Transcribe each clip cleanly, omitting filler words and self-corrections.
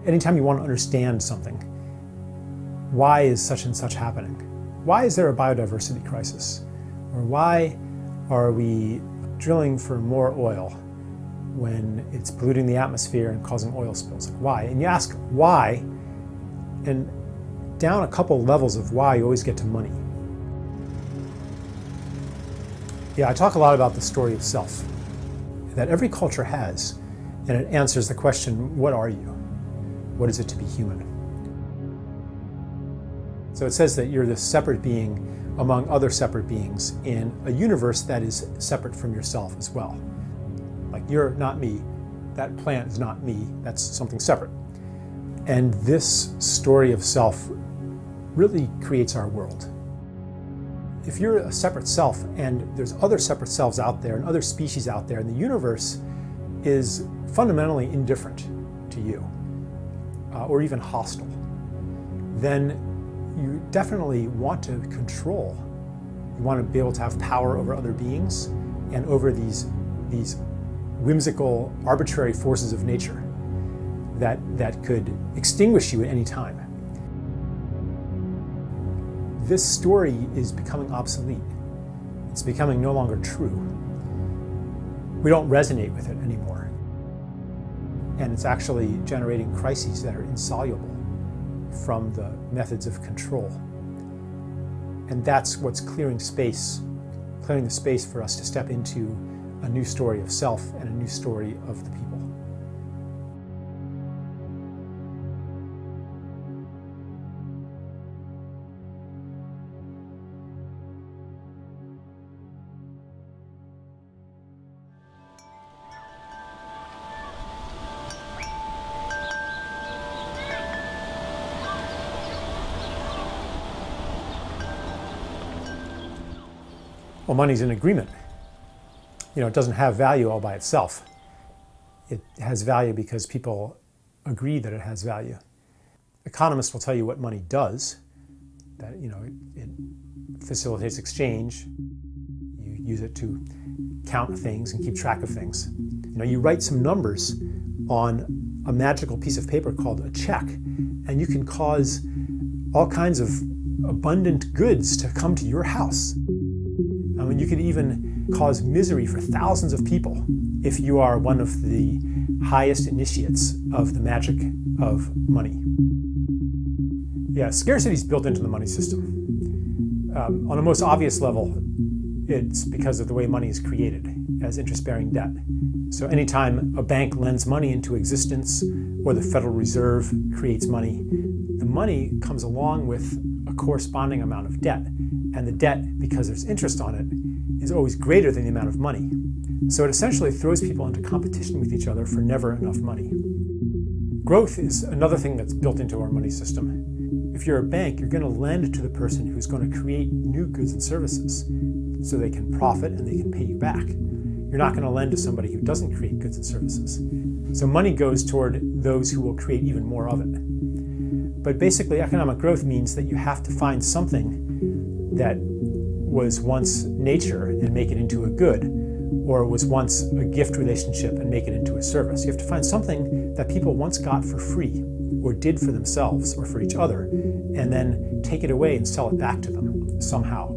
anytime you want to understand something, why is such and such happening? Why is there a biodiversity crisis? Or why are we drilling for more oil when it's polluting the atmosphere and causing oil spills? Like, why? And you ask why, and down a couple levels of why, you always get to money. Yeah, I talk a lot about the story of self that every culture has, and it answers the question, what are you? What is it to be human? So it says that you're this separate being among other separate beings in a universe that is separate from yourself as well. Like, you're not me, that plant is not me, that's something separate. And this story of self really creates our world. If you're a separate self and there's other separate selves out there and other species out there, and the universe is fundamentally indifferent to you, or even hostile, then you definitely want to control. You want to be able to have power over other beings and over these whimsical, arbitrary forces of nature that could extinguish you at any time. This story is becoming obsolete. It's becoming no longer true. We don't resonate with it anymore. And it's actually generating crises that are insoluble from the methods of control. And that's what's clearing the space for us to step into a new story of self and a new story of the people. Well, money's an agreement. You know, it doesn't have value all by itself. It has value because people agree that it has value. Economists will tell you what money does, that, you know, it facilitates exchange. You use it to count things and keep track of things. You know, you write some numbers on a magical piece of paper called a check, and you can cause all kinds of abundant goods to come to your house. I mean, you could even cause misery for thousands of people if you are one of the highest initiates of the magic of money. Yeah, scarcity is built into the money system. On a most obvious level, it's because of the way money is created as interest-bearing debt. So anytime a bank lends money into existence, or the Federal Reserve creates money, the money comes along with a corresponding amount of debt. And the debt, because there's interest on it, is always greater than the amount of money. So it essentially throws people into competition with each other for never enough money. Growth is another thing that's built into our money system. If you're a bank, you're going to lend to the person who's going to create new goods and services so they can profit and they can pay you back. You're not going to lend to somebody who doesn't create goods and services. So money goes toward those who will create even more of it. But basically, economic growth means that you have to find something that was once nature and make it into a good, or was once a gift relationship and make it into a service. You have to find something that people once got for free, or did for themselves or for each other, and then take it away and sell it back to them somehow.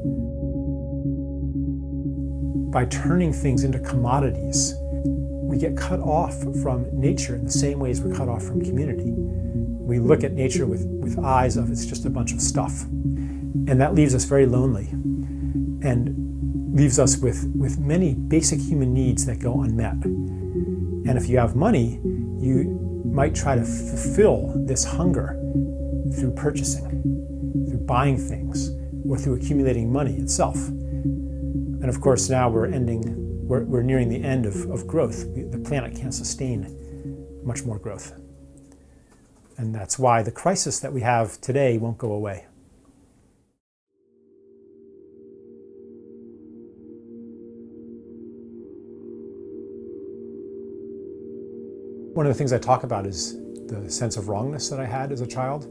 By turning things into commodities, we get cut off from nature in the same ways we're cut off from community. We look at nature with eyes of it's just a bunch of stuff. And that leaves us very lonely and leaves us with many basic human needs that go unmet. And if you have money, you might try to fulfill this hunger through purchasing, through buying things, or through accumulating money itself. And of course, now we're nearing the end of growth. The planet can't sustain much more growth. And that's why the crisis that we have today won't go away. One of the things I talk about is the sense of wrongness that I had as a child.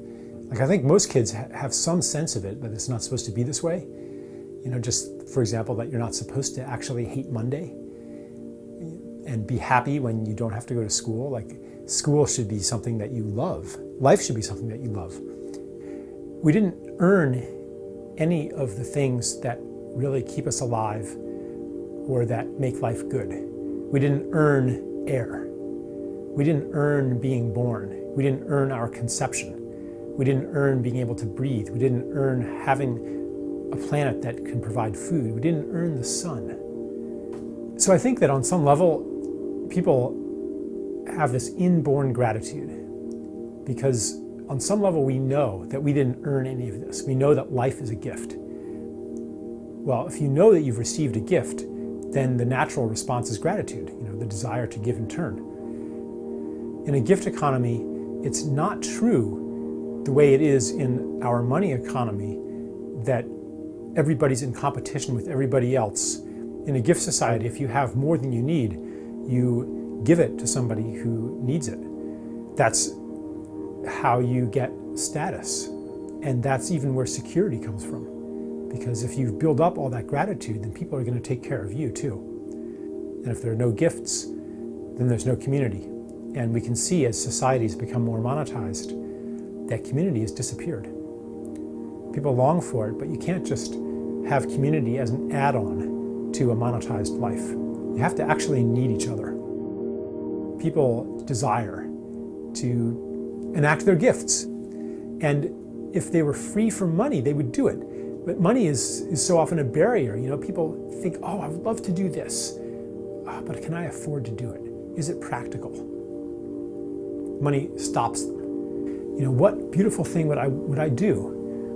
Like, I think most kids have some sense of it, that it's not supposed to be this way. You know, just for example, that you're not supposed to actually hate Monday. and be happy when you don't have to go to school. Like, school should be something that you love. Life should be something that you love. We didn't earn any of the things that really keep us alive or that make life good. We didn't earn air. We didn't earn being born. We didn't earn our conception. We didn't earn being able to breathe. We didn't earn having a planet that can provide food. We didn't earn the sun. So I think that on some level, people have this inborn gratitude because on some level we know that we didn't earn any of this. We know that life is a gift. Well, if you know that you've received a gift, then the natural response is gratitude, the desire to give in turn. In a gift economy, it's not true the way it is in our money economy that everybody's in competition with everybody else. In a gift society, if you have more than you need, you give it to somebody who needs it. That's how you get status. And that's even where security comes from. Because if you build up all that gratitude, then people are going to take care of you too. And if there are no gifts, then there's no community. And we can see as societies become more monetized, that community has disappeared. People long for it, but you can't just have community as an add-on to a monetized life. You have to actually need each other. People desire to enact their gifts. And if they were free from money, they would do it. But money is so often a barrier. People think, oh, I would love to do this, but can I afford to do it? Is it practical? Money stops them. What beautiful thing would I do?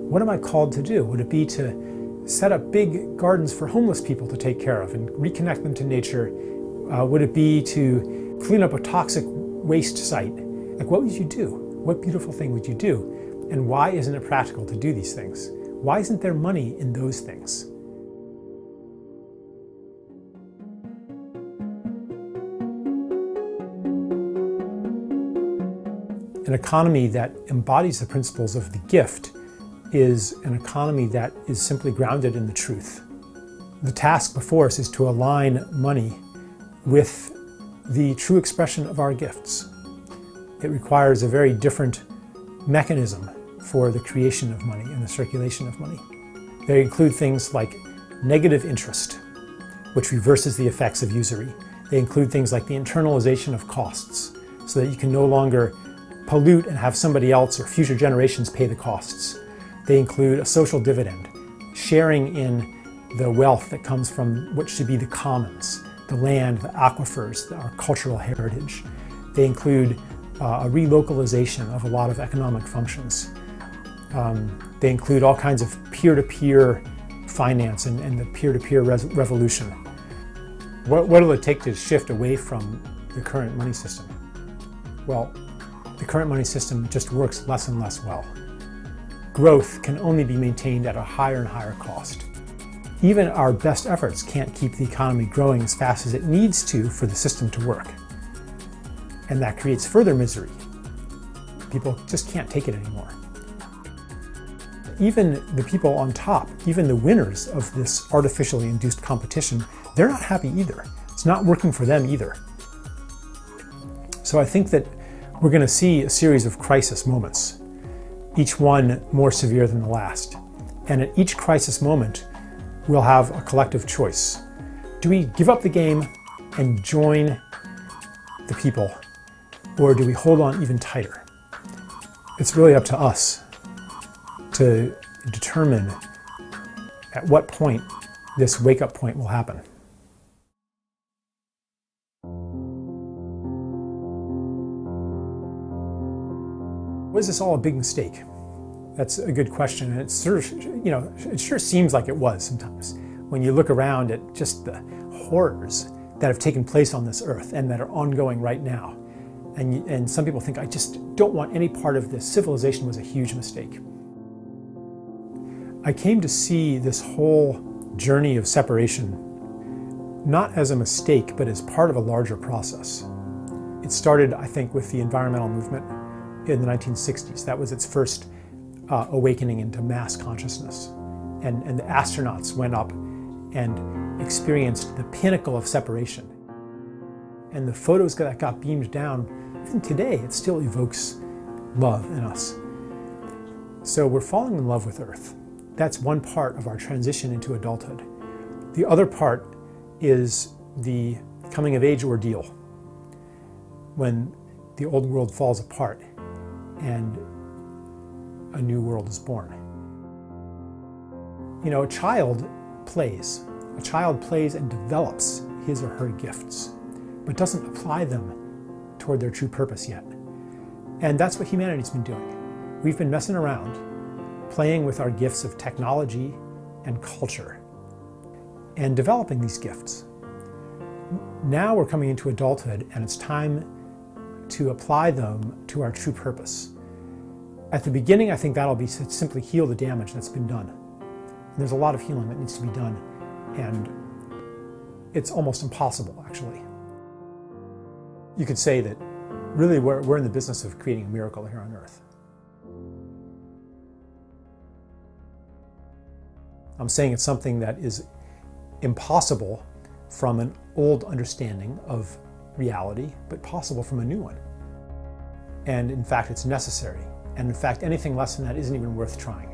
What am I called to do? Would it be to set up big gardens for homeless people to take care of and reconnect them to nature? Would it be to clean up a toxic waste site? Like, what would you do? What beautiful thing would you do? And why isn't it practical to do these things? Why isn't there money in those things? An economy that embodies the principles of the gift is an economy that is simply grounded in the truth. The task before us is to align money with the true expression of our gifts. It requires a very different mechanism for the creation of money and the circulation of money. They include things like negative interest, which reverses the effects of usury. They include things like the internalization of costs, so that you can no longer pollute and have somebody else or future generations pay the costs. They include a social dividend, sharing in the wealth that comes from what should be the commons, the land, the aquifers, our cultural heritage. They include a relocalization of a lot of economic functions. They include all kinds of peer-to-peer finance and the peer-to-peer revolution. What will it take to shift away from the current money system? Well, the current money system just works less and less well. Growth can only be maintained at a higher and higher cost. Even our best efforts can't keep the economy growing as fast as it needs to for the system to work. And that creates further misery. People just can't take it anymore. Even the people on top, even the winners of this artificially induced competition, they're not happy either. It's not working for them either. So I think that we're going to see a series of crisis moments, each one more severe than the last. And at each crisis moment, we'll have a collective choice. Do we give up the game and join the people, or do we hold on even tighter? It's really up to us to determine at what point this wake-up point will happen. Was this all a big mistake? That's a good question, and it's sort of, it sure seems like it was sometimes when you look around at just the horrors that have taken place on this earth and that are ongoing right now. And some people think, I just don't want any part of this. Civilization was a huge mistake. I came to see this whole journey of separation not as a mistake, but as part of a larger process. It started, I think, with the environmental movement in the 1960s. That was its first awakening into mass consciousness. And the astronauts went up and experienced the pinnacle of separation. And the photos that got beamed down, even today, it still evokes love in us. So we're falling in love with Earth. That's one part of our transition into adulthood. The other part is the coming of age ordeal, when the old world falls apart and a new world is born. You know, a child plays. A child plays and develops his or her gifts, but doesn't apply them toward their true purpose yet. And that's what humanity's been doing. We've been messing around, playing with our gifts of technology and culture, and developing these gifts. Now we're coming into adulthood, and it's time to apply them to our true purpose. At the beginning, I think that'll be to simply heal the damage that's been done. And there's a lot of healing that needs to be done, and it's almost impossible, actually. You could say that really we're in the business of creating a miracle here on Earth. I'm saying it's something that is impossible from an old understanding of reality, but possible from a new one. And in fact, it's necessary. And in fact, anything less than that isn't even worth trying.